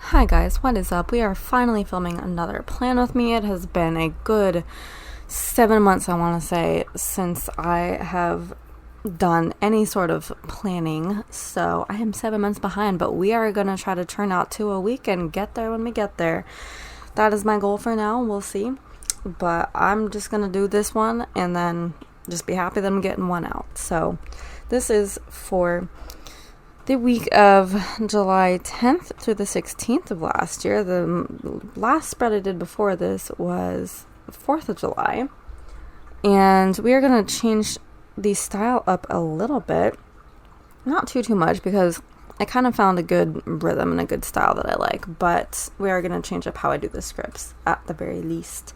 Hi guys, what is up? We are finally filming another plan with me. It has been a good 7 months, I want to say, since I have done any sort of planning. So I am 7 months behind, but we are going to try to turn out to a week and get there when we get there. That is my goal for now. We'll see. But I'm just going to do this one and then just be happy that I'm getting one out. So this is for the week of July 10th through the 16th of last year. The last spread I did before this was the 4th of July. And we are going to change the style up a little bit. Not too much, because I kind of found a good rhythm and a good style that I like. But we are going to change up how I do the scripts at the very least.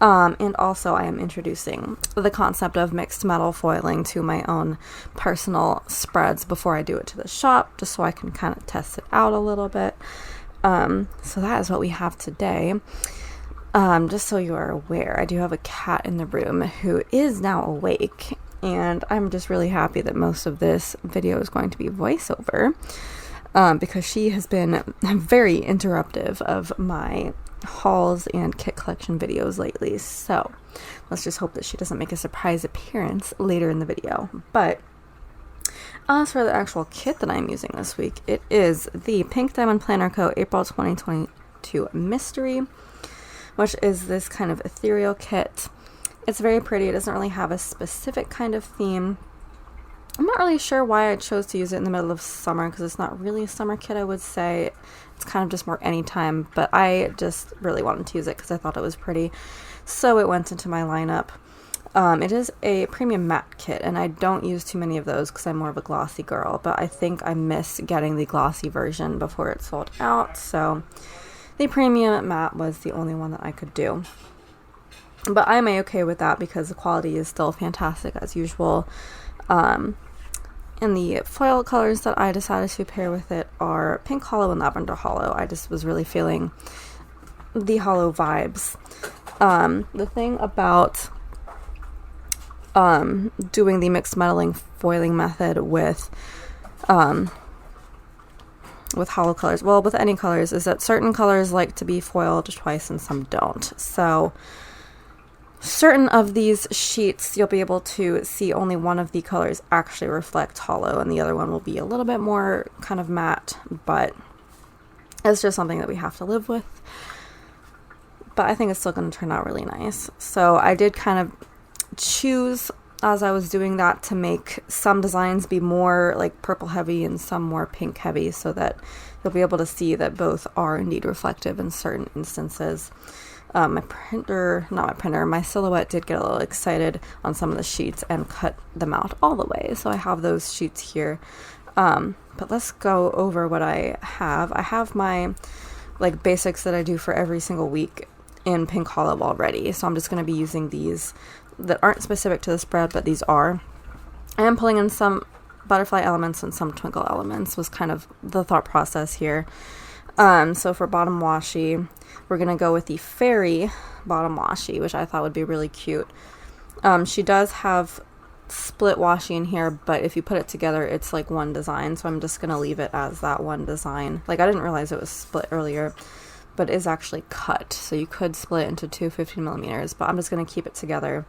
And also I am introducing the concept of mixed metal foiling to my own personal spreads before I do it to the shop, just so I can kind of test it out a little bit. So that is what we have today. Just so you are aware, I do have a cat in the room who is now awake, and I'm just really happy that most of this video is going to be voiceover, because she has been very interruptive of my hauls and kit collection videos lately. So let's just hope that she doesn't make a surprise appearance later in the video. But as for the actual kit that I'm using this week, it is the PinkDiamondPlannerCo April 2022 Mystery, which is this kind of ethereal kit. It's very pretty. It doesn't really have a specific kind of theme. I'm not really sure why I chose to use it in the middle of summer, because it's not really a summer kit, I would say. It's kind of just more anytime, but I just really wanted to use it because I thought it was pretty, so it went into my lineup. It is a premium matte kit, and I don't use too many of those because I'm more of a glossy girl, but I think I missed getting the glossy version before it sold out, so the premium matte was the only one that I could do. But I'm okay with that because the quality is still fantastic as usual. And the foil colors that I decided to pair with it are Pink Hollow and Lavender Hollow. I just was really feeling the hollow vibes. The thing about doing the mixed metaling foiling method with hollow colors, well, with any colors, is that certain colors like to be foiled twice and some don't. So certain of these sheets, you'll be able to see only one of the colors actually reflect hollow, and the other one will be a little bit more kind of matte, but it's just something that we have to live with. But I think it's still going to turn out really nice. So I did kind of choose, as I was doing that, to make some designs be more like purple heavy and some more pink heavy, so that you'll be able to see that both are indeed reflective in certain instances. My Silhouette did get a little excited on some of the sheets and cut them out all the way. So I have those sheets here. But let's go over what I have. I have my basics that I do for every single week in Pink Hollow already. So I'm just going to be using these that aren't specific to the spread, but these are. I am pulling in some butterfly elements and some twinkle elements, was kind of the thought process here. So for bottom washi, we're going to go with the fairy bottom washi, which I thought would be really cute. She does have split washi in here, but if you put it together, it's like one design. So I'm just going to leave it as that one design. I didn't realize it was split earlier, but it is actually cut. So you could split it into two 15mm, but I'm just going to keep it together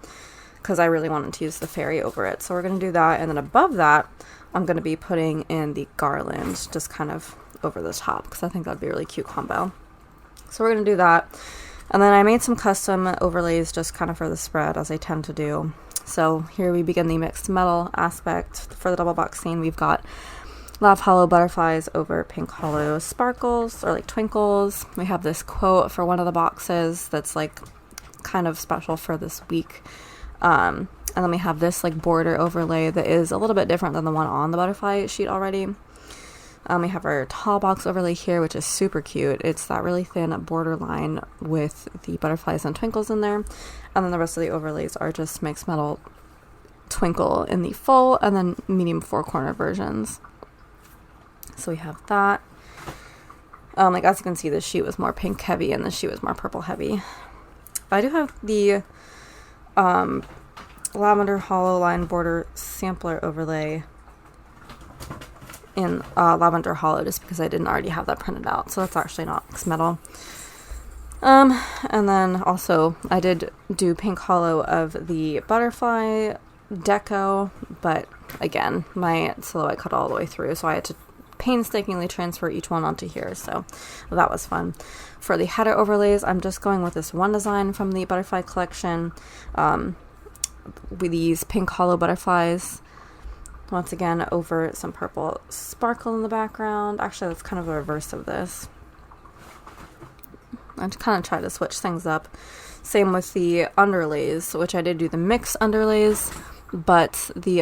because I really wanted to use the fairy over it. So we're going to do that. And then above that, I'm going to be putting in the garland, just kind of over the top, because I think that'd be a really cute combo. So we're going to do that. And then I made some custom overlays just kind of for the spread, as I tend to do. So here we begin the mixed metal aspect. For the double box scene, we've got Lav Hollow butterflies over Pink Hollow sparkles, or twinkles. We have this quote for one of the boxes that's kind of special for this week. And then we have this border overlay that is a little bit different than the one on the butterfly sheet already. We have our tall box overlay here, which is super cute. It's that really thin border line with the butterflies and twinkles in there. And then the rest of the overlays are just mixed metal twinkle in the full and then medium four corner versions. So we have that. As you can see, this sheet was more pink heavy and this sheet was more purple heavy. I do have the Lavender Hollow line border sampler overlay in Lavender Hollow just because I didn't already have that printed out. So that's actually not mixed metal. And then also I did do Pink Hollow of the butterfly deco, but again, my silhouette cut all the way through, so I had to painstakingly transfer each one onto here, so that was fun. For the header overlays, I'm just going with this one design from the butterfly collection, with these Pink Hollow butterflies, once again over some purple sparkle in the background. Actually, that's kind of a reverse of this. I kind of try to switch things up. Same with the underlays, which I did do the mixed underlays, but the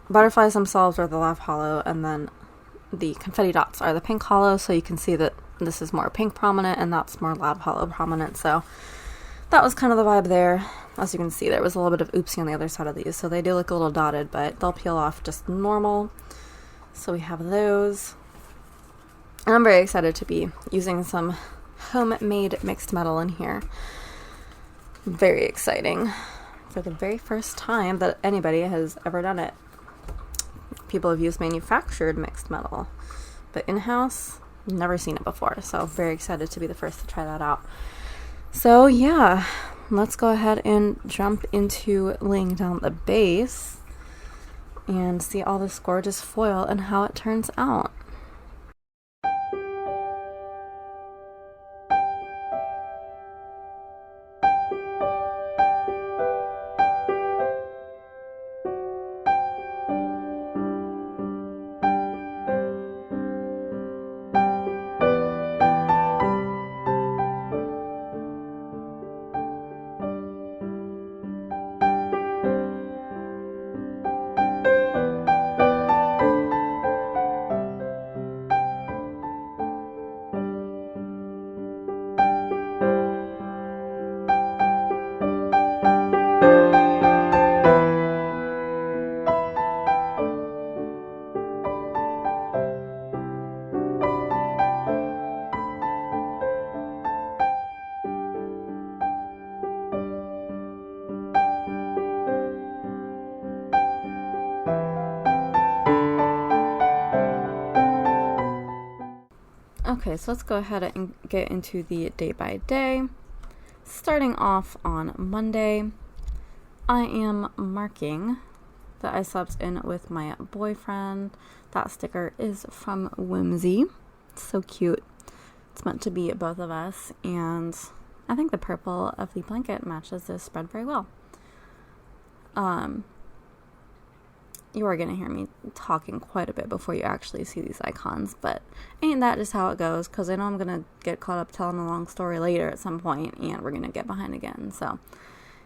butterflies themselves are the Lav Hollow, and then the confetti dots are the Pink Hollow, so you can see that this is more pink prominent and that's more Lav Hollow prominent. So that was kind of the vibe there. As you can see, there was a little bit of oopsie on the other side of these, so they do look a little dotted, but they'll peel off just normal. So we have those. And I'm very excited to be using some homemade mixed metal in here. Very exciting. For the very first time that anybody has ever done it. People have used manufactured mixed metal, but in-house, never seen it before. So very excited to be the first to try that out. So yeah, let's go ahead and jump into laying down the base and see all this gorgeous foil and how it turns out. Okay, so let's go ahead and get into the day by day. Starting off on Monday, I am marking the closeups in with my boyfriend. That sticker is from Whimsy. It's so cute. It's meant to be both of us, and I think the purple of the blanket matches this spread very well. You are going to hear me talking quite a bit before you actually see these icons, but ain't that just how it goes, because I know I'm going to get caught up telling a long story later at some point, and we're going to get behind again. So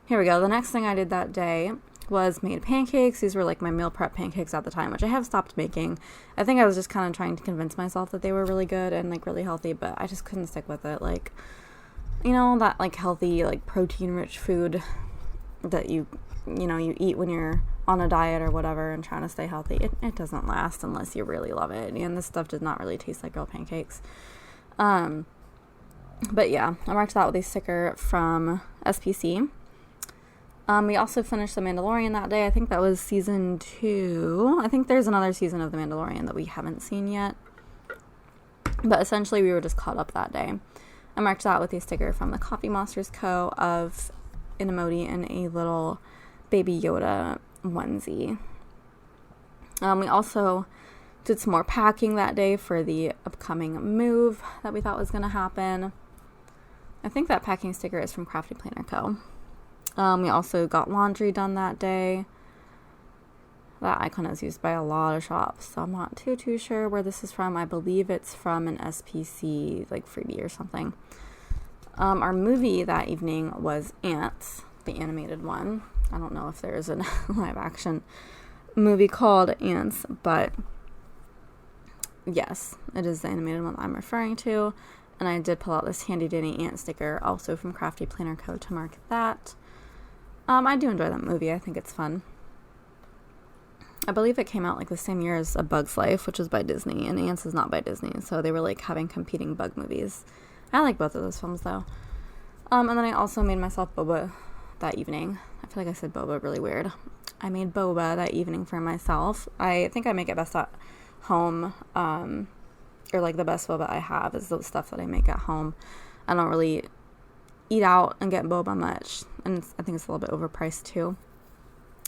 here we go. The next thing I did that day was made pancakes. These were like my meal prep pancakes at the time, which I have stopped making. I think I was just kind of trying to convince myself that they were really good and like really healthy, but I just couldn't stick with it. Like, you know, that like healthy, like protein rich food that you eat when you're on a diet or whatever and trying to stay healthy. It doesn't last unless you really love it, and this stuff does not really taste like real pancakes. But yeah, I marked that with a sticker from SPC. We also finished The Mandalorian that day. I think that was season 2. I think there's another season of The Mandalorian that we haven't seen yet, but essentially we were just caught up that day. I marked that with a sticker from the Coffee Monsters Co. of an emoji and a little Baby Yoda onesie. We also did some more packing that day for the upcoming move that we thought was going to happen. I think that packing sticker is from Crafty Planner Co. We also got laundry done that day. That icon is used by a lot of shops, so I'm not too sure where this is from. I believe it's from an SPC like freebie or something. Our movie that evening was Ants, the animated one. I don't know if there's a live action movie called Ants, but yes, it is the animated one I'm referring to. And I did pull out this handy dandy ant sticker, also from Crafty Planner Co. to mark that. I do enjoy that movie. I think it's fun. I believe it came out like the same year as A Bug's Life, which is by Disney, and Ants is not by Disney, so they were like having competing bug movies. I like both of those films though. And then I also made myself boba that evening. I feel like I said boba really weird. I made boba that evening for myself. I think I make it best at home, or like the best boba I have is the stuff that I make at home. I don't really eat out and get boba much, and I think it's a little bit overpriced too.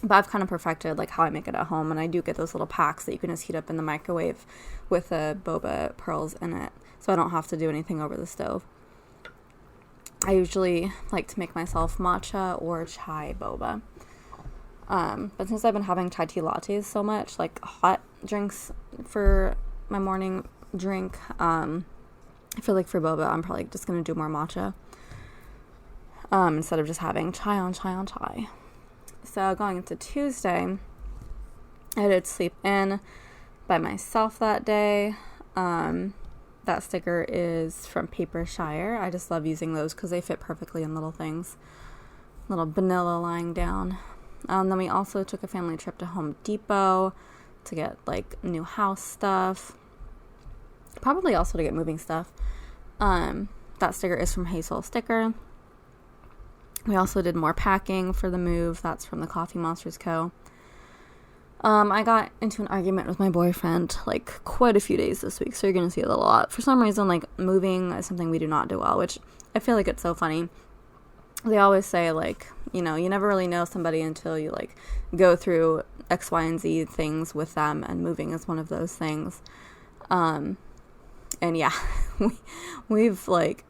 But I've kind of perfected like how I make it at home, and I do get those little packs that you can just heat up in the microwave with the boba pearls in it, so I don't have to do anything over the stove. I usually like to make myself matcha or chai boba. But since I've been having chai tea lattes so much, like hot drinks for my morning drink, I feel like for boba, I'm probably just going to do more matcha, instead of just having chai on chai on chai. So going into Tuesday, I did sleep in by myself that day. That sticker is from Paper Shire. I just love using those because they fit perfectly in little things. Little vanilla lying down. Then we also took a family trip to Home Depot to get like new house stuff. Probably also to get moving stuff. That sticker is from Hazel Sticker. We also did more packing for the move. That's from the Coffee Monsters Co. I got into an argument with my boyfriend like quite a few days this week, so you're going to see it a lot. For some reason, like moving is something we do not do well, which I feel like it's so funny. They always say like, you know, you never really know somebody until you like go through X, Y, and Z things with them, and moving is one of those things. And yeah, we've like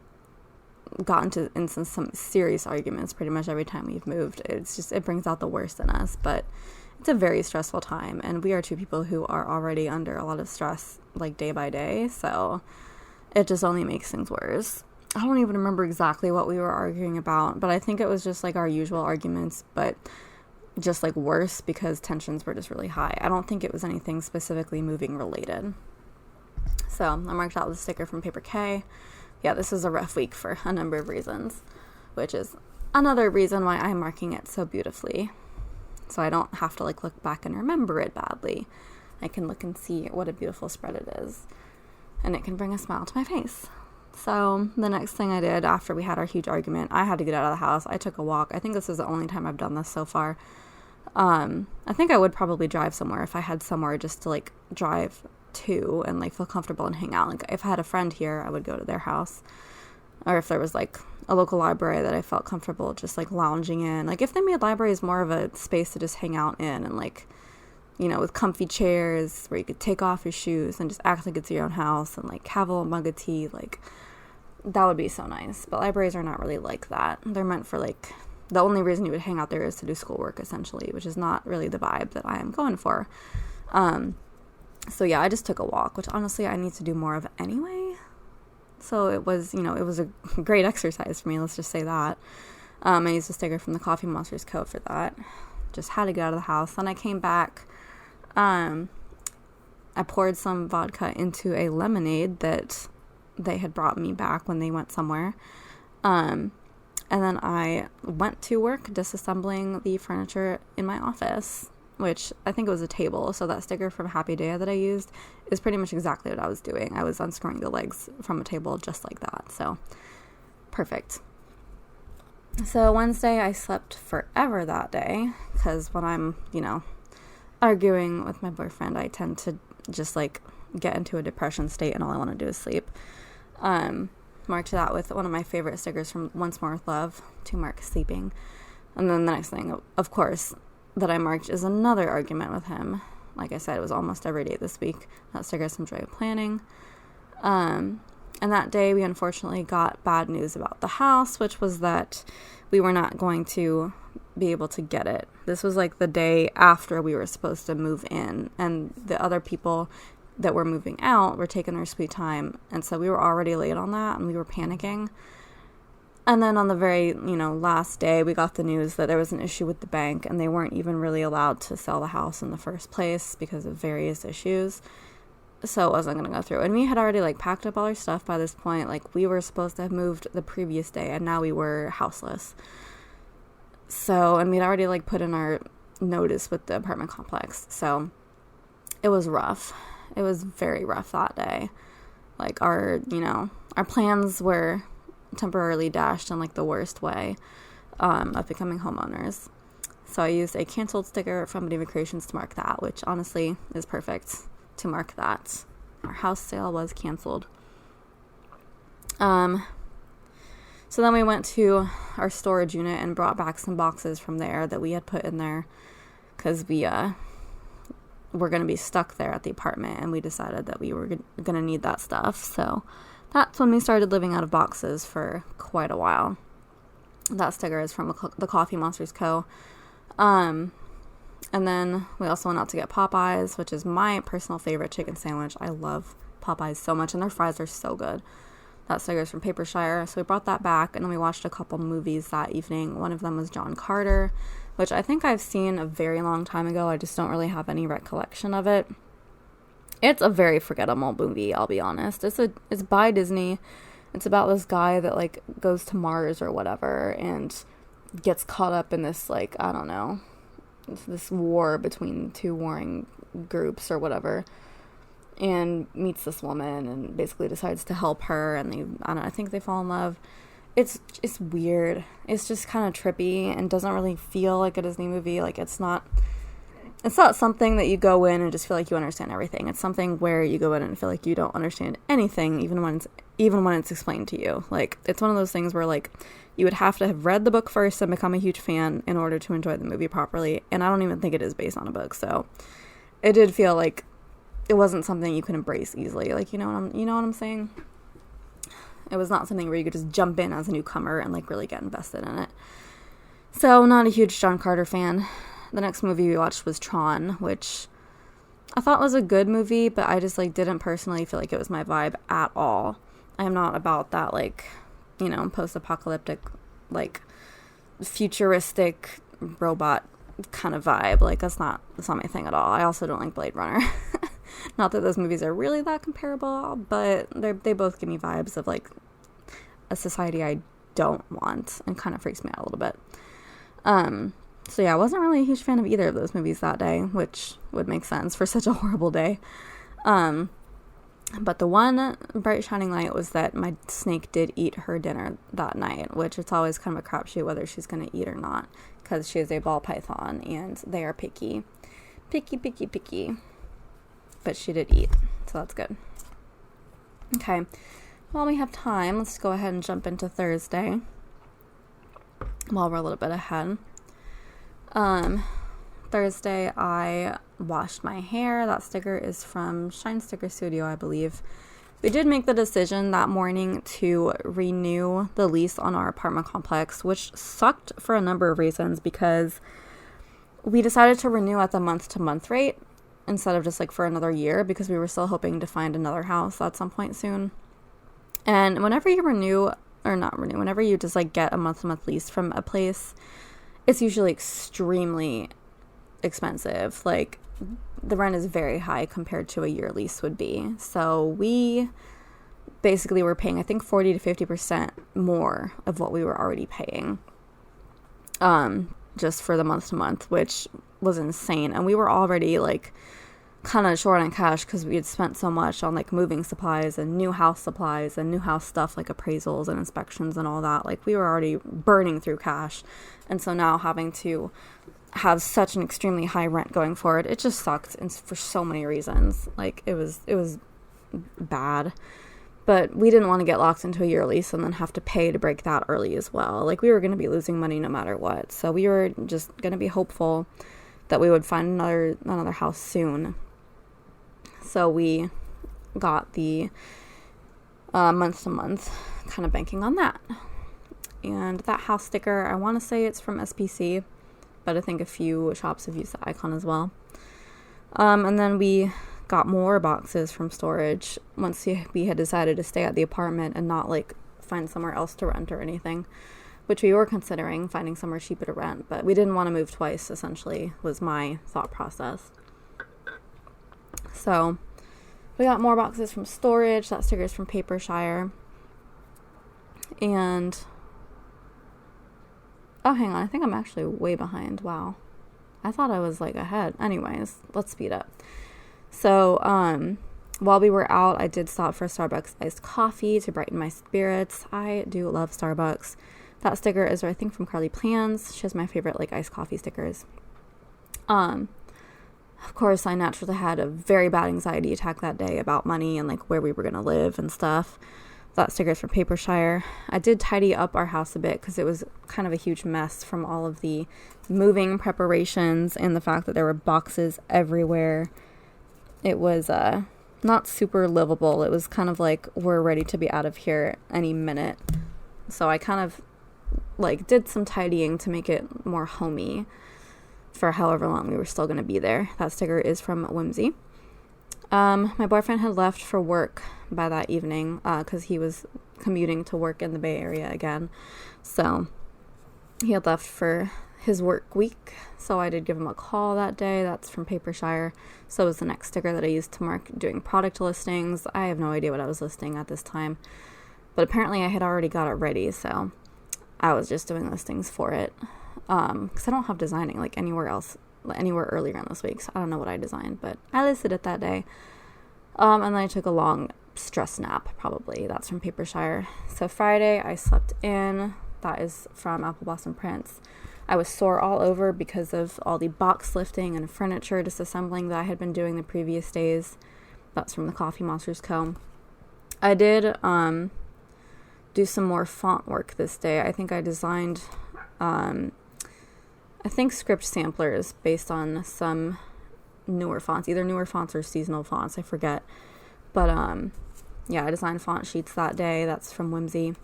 gotten into some serious arguments pretty much every time we've moved. It's just, it brings out the worst in us, but it's a very stressful time, and we are two people who are already under a lot of stress like day by day, so it just only makes things worse. I don't even remember exactly what we were arguing about, but I think it was just like our usual arguments, but just like worse because tensions were just really high. I don't think it was anything specifically moving related. So I marked out the sticker from Paper K. Yeah, this was a rough week for a number of reasons, which is another reason why I'm marking it so beautifully. So I don't have to like look back and remember it badly. I can look and see what a beautiful spread it is, and it can bring a smile to my face. So the next thing I did after we had our huge argument, I had to get out of the house. I took a walk. I think this is the only time I've done this so far. I think I would probably drive somewhere if I had somewhere just to like drive to and like feel comfortable and hang out. Like if I had a friend here, I would go to their house, or if there was like a local library that I felt comfortable just like lounging in. Like if they made libraries more of a space to just hang out in, and like, you know, with comfy chairs where you could take off your shoes and just act like it's your own house and like have a little mug of tea, like that would be so nice. But libraries are not really like that. They're meant for like, the only reason you would hang out there is to do schoolwork essentially, which is not really the vibe that I am going for. So yeah, I just took a walk, which honestly I need to do more of anyway. So it was, you know, it was a great exercise for me, let's just say that. I used a sticker from the Coffee Monsters Co. for that. Just had to get out of the house. Then I came back. I poured some vodka into a lemonade that they had brought me back when they went somewhere. And then I went to work disassembling the furniture in my office, which I think it was a table. So that sticker from Happy Day that I used is pretty much exactly what I was doing. I was unscrewing the legs from a table just like that. So perfect. So Wednesday I slept forever that day, because when I'm, you know, arguing with my boyfriend, I tend to just like get into a depression state and all I want to do is sleep. Marked that with one of my favorite stickers from Once More With Love to mark sleeping. And then the next thing, of course, that I marked is another argument with him. Like I said, it was almost every day this week. That sticker is from Joy of Planning. And that day we unfortunately got bad news about the house, which was that we were not going to be able to get it. This was like the day after we were supposed to move in, and the other people that were moving out were taking their sweet time, and so we were already late on that and we were panicking. And then on the very, you know, last day, we got the news that there was an issue with the bank and they weren't even really allowed to sell the house in the first place because of various issues. So it wasn't going to go through. And we had already, like, packed up all our stuff by this point. Like, we were supposed to have moved the previous day, and now we were houseless. So, and we'd already, like, put in our notice with the apartment complex. So it was rough. It was very rough that day. Like, our, you know, our plans were temporarily dashed in like the worst way of becoming homeowners. So I used a canceled sticker from Beneva Creations to mark that, which honestly is perfect to mark that. Our house sale was canceled. So then we went to our storage unit and brought back some boxes from there that we had put in there because we were going to be stuck there at the apartment, and we decided that we were going to need that stuff. So that's when we started living out of boxes for quite a while. That sticker is from the Coffee Monsters Co. And then we also went out to get Popeyes, which is my personal favorite chicken sandwich. I love Popeyes so much, and their fries are so good. That sticker is from Papershire, so we brought that back, and then we watched a couple movies that evening. One of them was John Carter, which I think I've seen a very long time ago. I just don't really have any recollection of it. It's a very forgettable movie, I'll be honest. It's by Disney. It's about this guy that, like, goes to Mars or whatever and gets caught up in this, like, I don't know, this war between two warring groups or whatever, and meets this woman and basically decides to help her, and I think they fall in love. It's weird. It's just kind of trippy and doesn't really feel like a Disney movie. Like, it's not something that you go in and just feel like you understand everything. It's something where you go in and feel like you don't understand anything, even when it's explained to you. Like, it's one of those things where, like, you would have to have read the book first and become a huge fan in order to enjoy the movie properly, and I don't even think it is based on a book, so it did feel like it wasn't something you could embrace easily. Like, you know what I'm saying? It was not something where you could just jump in as a newcomer and, like, really get invested in it. So, not a huge John Carter fan. The next movie we watched was Tron, which I thought was a good movie, but I just, like, didn't personally feel like it was my vibe at all. I am not about that, like, you know, post-apocalyptic, like, futuristic robot kind of vibe. Like, that's not my thing at all. I also don't like Blade Runner. Not that those movies are really that comparable, but they both give me vibes of, like, a society I don't want, and kind of freaks me out a little bit. So yeah, I wasn't really a huge fan of either of those movies that day, which would make sense for such a horrible day. But the one bright shining light was that my snake did eat her dinner that night, which it's always kind of a crapshoot whether she's going to eat or not, because she is a ball python and they are picky. Picky. But she did eat, so that's good. Okay, while we have time, let's go ahead and jump into Thursday while we're a little bit ahead. Thursday, I washed my hair. That sticker is from Shine Sticker Studio, I believe. We did make the decision that morning to renew the lease on our apartment complex, which sucked for a number of reasons, because we decided to renew at the month-to-month rate instead of just, like, for another year, because we were still hoping to find another house at some point soon. And whenever you whenever you just, like, get a month-to-month lease from a place, it's usually extremely expensive. Like, the rent is very high compared to a year lease would be. So we basically were paying, I think, 40 to 50% more of what we were already paying, just for the month to month, which was insane. And we were already, like, kind of short on cash because we had spent so much on, like, moving supplies and new house stuff, like appraisals and inspections and all that. Like, we were already burning through cash. And so now having to have such an extremely high rent going forward, it just sucked, and for so many reasons. Like, it was bad. But we didn't want to get locked into a year lease and then have to pay to break that early as well. Like, we were going to be losing money no matter what. So we were just going to be hopeful that we would find another house soon. So we got the month-to-month, kind of banking on that. And that house sticker, I want to say it's from SPC, but I think a few shops have used the icon as well. And then we got more boxes from storage once we had decided to stay at the apartment and not, like, find somewhere else to rent or anything, which we were considering finding somewhere cheaper to rent, but we didn't want to move twice, essentially, was my thought process. So we got more boxes from storage. That sticker is from Papershire. And oh, hang on, I think I'm actually way behind. Wow, I thought I was, like, ahead. Anyways, let's speed up. So while we were out, I did stop for Starbucks iced coffee to brighten my spirits. I do love Starbucks. That sticker is, I think, from Carly Plans. She has my favorite, like, iced coffee stickers. Of course, I naturally had a very bad anxiety attack that day about money and, like, where we were going to live and stuff. That sticker is from Papershire. I did tidy up our house a bit because it was kind of a huge mess from all of the moving preparations and the fact that there were boxes everywhere. It was not super livable. It was kind of like we're ready to be out of here any minute. So I kind of like did some tidying to make it more homey for however long we were still going to be there. That sticker is from Whimsy. My boyfriend had left for work by that evening because he was commuting to work in the Bay Area again. So he had left for his work week. So I did give him a call that day. That's from Papershire. So it was the next sticker that I used to mark doing product listings. I have no idea what I was listing at this time. But apparently I had already got it ready. So I was just doing listings for it. Because I don't have designing like anywhere earlier in this week, so I don't know what I designed, but I listed it that day. And then I took a long stress nap, probably. That's from Papershire. So Friday, I slept in. That is from Apple Blossom Prints. I was sore all over because of all the box lifting and furniture disassembling that I had been doing the previous days. That's from the Coffee Monsters Co. I did do some more font work this day. I think I designed script samplers based on some newer fonts, either newer fonts or seasonal fonts, I forget. But yeah, I designed font sheets that day. That's from Whimsy.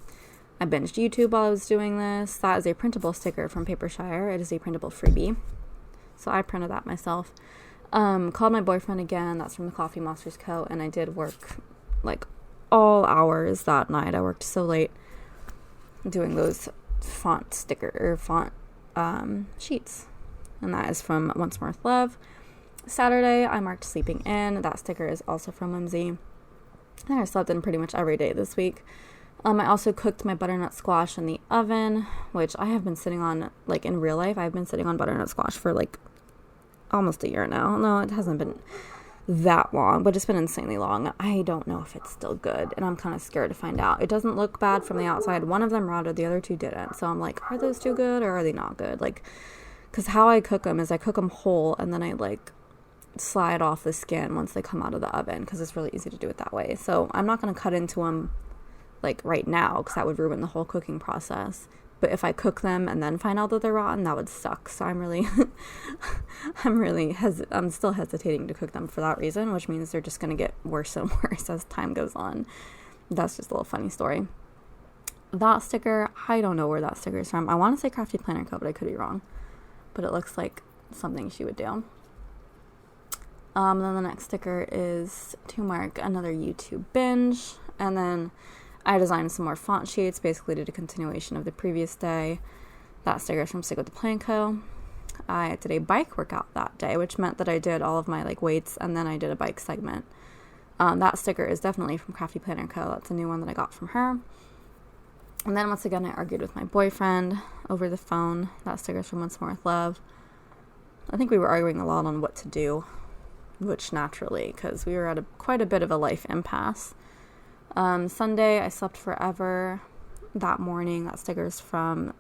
I binged YouTube while I was doing this. That is a printable sticker from Papershire. It is a printable freebie, so I printed that myself. Called my boyfriend again. That's from the Coffee Monsters Co. And I did work like all hours that night. I worked so late doing those font sheets. And that is from Once More with Love. Saturday, I marked sleeping in. That sticker is also from Whimsy. I slept in pretty much every day this week. I also cooked my butternut squash in the oven, which I have been sitting on, like in real life, I've been sitting on butternut squash for like almost a year now. No, it hasn't been that long, but it's been insanely long. I don't know if it's still good, and I'm kind of scared to find out. It doesn't look bad from the outside. One of them rotted, the other two didn't. So I'm like, are those two good or are they not good? Like, because how I cook them is I cook them whole and then I like slide off the skin once they come out of the oven because it's really easy to do it that way. So I'm not going to cut into them like right now because that would ruin the whole cooking process. But if I cook them and then find out that they're rotten, that would suck. So I'm really, I'm still hesitating to cook them for that reason, which means they're just going to get worse and worse as time goes on. That's just a little funny story. That sticker, I don't know where that sticker is from. I want to say Crafty Planner Co., but I could be wrong. But it looks like something she would do. Then the next sticker is to mark another YouTube binge. And then I designed some more font sheets, basically did a continuation of the previous day. That sticker is from Stick with the Plan Co. I did a bike workout that day, which meant that I did all of my like weights and then I did a bike segment. That sticker is definitely from Crafty Planner Co. That's a new one that I got from her. And then once again, I argued with my boyfriend over the phone. That sticker is from Once More with Love. I think we were arguing a lot on what to do, which naturally, because we were at quite a bit of a life impasse. Sunday, I slept forever that morning. That sticker is from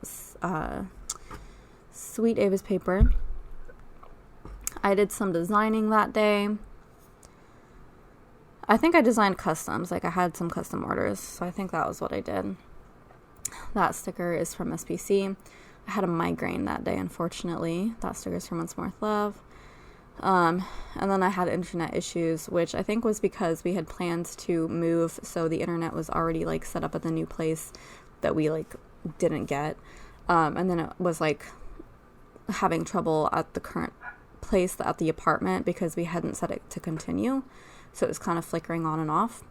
Sweet Ava's Paper. I did some designing that day. I think I designed customs. Like I had some custom orders, so I think that was what I did. That sticker is from SPC. I had a migraine that day, unfortunately. That sticker is from Once More with Love. And then I had internet issues, which I think was because we had plans to move, so the internet was already like set up at the new place that we like didn't get. And then it was like having trouble at the current place, at the apartment, because we hadn't set it to continue. So it was kind of flickering on and off.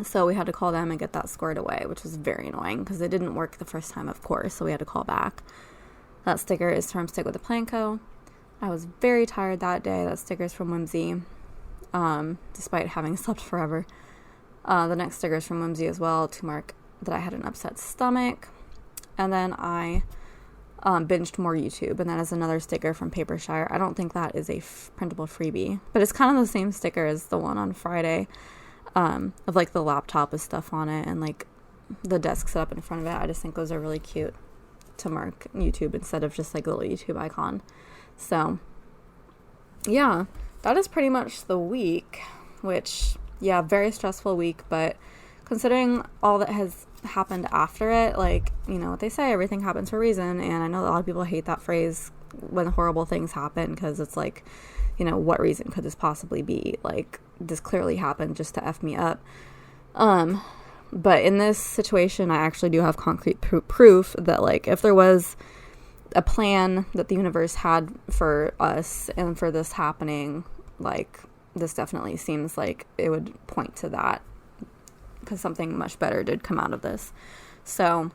So we had to call them and get that squared away, which was very annoying because it didn't work the first time, of course, so we had to call back. That sticker is from Stick with the Plan Co. I was very tired that day. That sticker is from Whimsy, despite having slept forever. The next sticker is from Whimsy as well, to mark that I had an upset stomach. And then I binged more YouTube, and that is another sticker from Papershire. I don't think that is a printable freebie, but it's kind of the same sticker as the one on Friday, of like the laptop with stuff on it and like the desk set up in front of it. I just think those are really cute to mark YouTube instead of just like a little YouTube icon. So yeah, that is pretty much the week, which, yeah, very stressful week, but considering all that has happened after it, like, you know what they say, everything happens for a reason. And I know a lot of people hate that phrase when horrible things happen, because it's like, you know, what reason could this possibly be? Like, this clearly happened just to F me up. But in this situation, I actually do have concrete proof that, like, if there was a plan that the universe had for us and for this happening, like, this definitely seems like it would point to that, because something much better did come out of this. So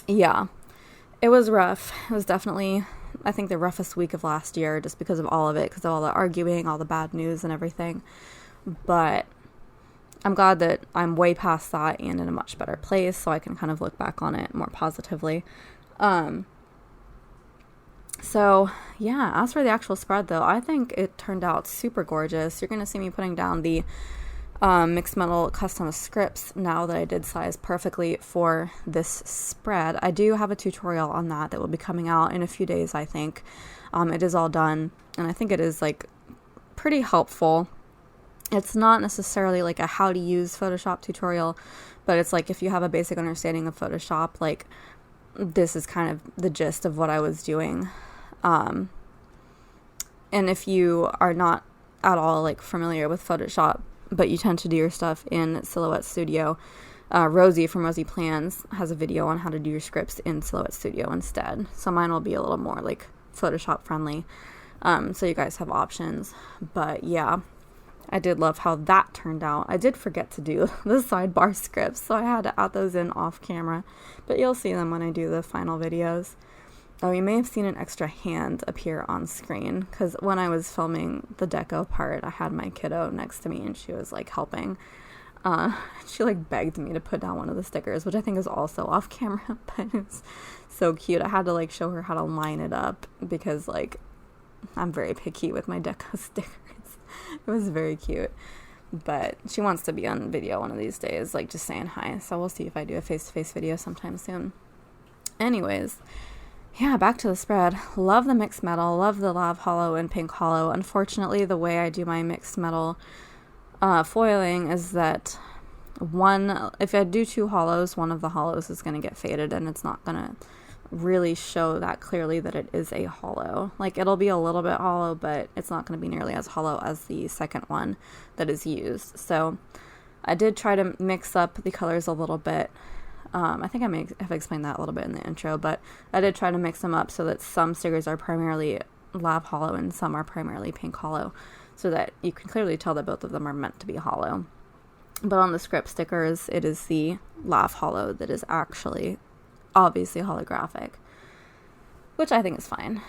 yeah, it was rough. It was definitely, I think, the roughest week of last year, just because of all of it, because of all the arguing, all the bad news and everything. But I'm glad that I'm way past that and in a much better place, so I can kind of look back on it more positively. So yeah, as for the actual spread though, I think it turned out super gorgeous. You're going to see me putting down the mixed metal custom scripts now that I did size perfectly for this spread. I do have a tutorial on that will be coming out in a few days, I think. It is all done, and I think it is like pretty helpful. It's not necessarily like a how to use Photoshop tutorial, but it's like if you have a basic understanding of Photoshop, like this is kind of the gist of what I was doing. And if you are not at all like familiar with Photoshop, but you tend to do your stuff in Silhouette Studio, Rosie from Rosie Plans has a video on how to do your scripts in Silhouette Studio instead. So mine will be a little more like Photoshop friendly. So you guys have options. But yeah, I did love how that turned out. I did forget to do the sidebar scripts, so I had to add those in off camera, but you'll see them when I do the final videos. Oh, you may have seen an extra hand appear on screen, because when I was filming the deco part, I had my kiddo next to me, and she was, like, helping. She, like, begged me to put down one of the stickers, which I think is also off camera, but it's so cute. I had to, like, show her how to line it up, because, like, I'm very picky with my deco stickers. It was very cute. But she wants to be on video one of these days, like, just saying hi. So we'll see if I do a face-to-face video sometime soon. Anyways, yeah, back to the spread. Love the mixed metal. Love the Lav Hollow and Pink Hollow. Unfortunately, the way I do my mixed metal foiling is that if I do two hollows, one of the hollows is going to get faded, and it's not going to really show that clearly that it is a hollow. Like, it'll be a little bit hollow, but it's not going to be nearly as hollow as the second one that is used. So I did try to mix up the colors a little bit. I think I may have explained that a little bit in the intro, but I did try to mix them up so that some stickers are primarily Lav Hollow and some are primarily Pink Hollow, so that you can clearly tell that both of them are meant to be hollow. But on the script stickers, it is the Lav Hollow that is actually obviously holographic, which I think is fine.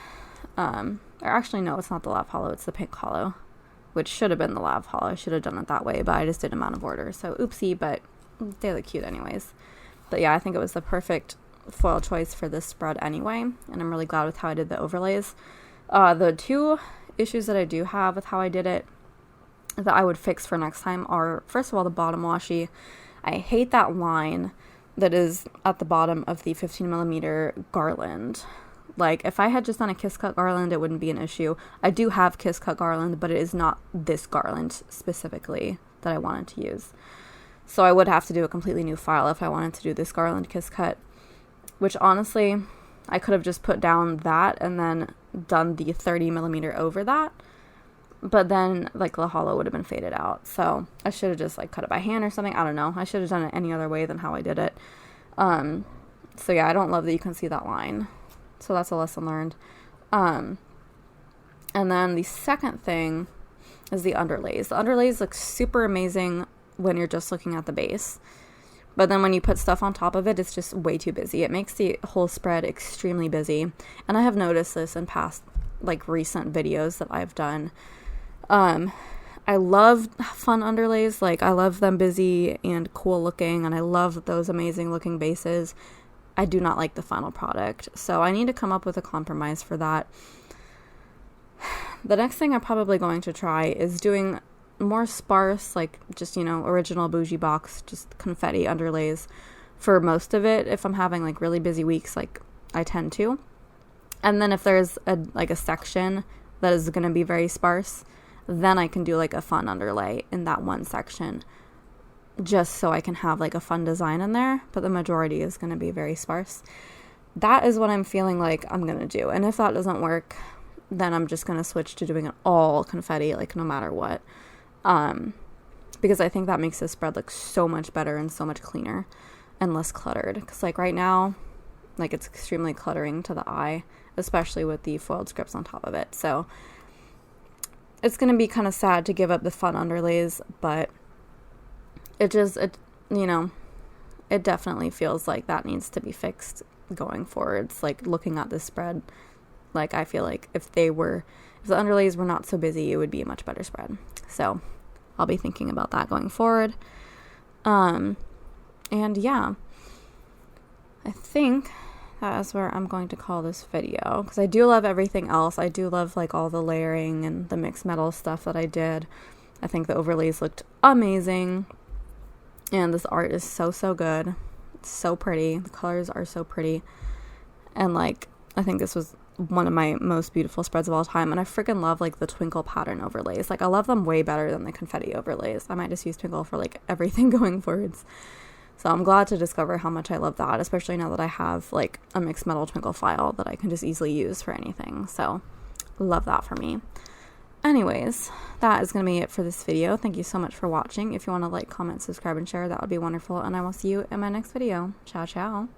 Or actually, no, it's not the Lav Hollow, it's the Pink Hollow, which should have been the Lav Hollow. I should have done it that way, but I just did them out of order, so oopsie, but they look cute anyways. But yeah, I think it was the perfect foil choice for this spread anyway, and I'm really glad with how I did the overlays. The two issues that I do have with how I did it that I would fix for next time are, first of all, the bottom washi. I hate that line that is at the bottom of the 15mm garland. Like, if I had just done a kiss cut garland, it wouldn't be an issue. I do have kiss cut garland, but it is not this garland specifically that I wanted to use. So I would have to do a completely new file if I wanted to do this garland kiss cut, which honestly, I could have just put down that and then done the 30mm over that, but then, like, the hollow would have been faded out. So I should have just, like, cut it by hand or something. I don't know. I should have done it any other way than how I did it. So yeah, I don't love that you can see that line. So that's a lesson learned. And then the second thing is the underlays. The underlays look super amazing when you're just looking at the base, but then when you put stuff on top of it, it's just way too busy. It makes the whole spread extremely busy, and I have noticed this in past, like, recent videos that I've done. I love fun underlays. Like, I love them busy and cool looking, and I love those amazing looking bases. I do not like the final product, so I need to come up with a compromise for that. The next thing I'm probably going to try is doing more sparse, like, just, you know, original bougie box, just confetti underlays for most of it if I'm having like really busy weeks, like I tend to. And then if there's a section that is going to be very sparse, then I can do like a fun underlay in that one section, just so I can have like a fun design in there, but the majority is going to be very sparse. That is what I'm feeling like I'm going to do. And if that doesn't work, then I'm just going to switch to doing it all confetti, like no matter what. Because I think that makes this spread look so much better and so much cleaner and less cluttered. Because like right now, like it's extremely cluttering to the eye, especially with the foiled scripts on top of it. So it's going to be kind of sad to give up the fun underlays, but it definitely feels like that needs to be fixed going forwards. Like looking at this spread, like I feel like if the underlays were not so busy, it would be a much better spread. So I'll be thinking about that going forward. And yeah, I think that is where I'm going to call this video, because I do love everything else. I do love like all the layering and the mixed metal stuff that I did. I think the overlays looked amazing, and this art is so good. It's so pretty. The colors are so pretty, and like I think this was one of my most beautiful spreads of all time. And I freaking love like the twinkle pattern overlays. Like I love them way better than the confetti overlays. I might just use twinkle for like everything going forwards. So I'm glad to discover how much I love that, especially now that I have like a mixed metal twinkle file that I can just easily use for anything. So love that for me. Anyways, that is going to be it for this video. Thank you so much for watching. If you want to like, comment, subscribe, and share, that would be wonderful. And I will see you in my next video. Ciao, ciao.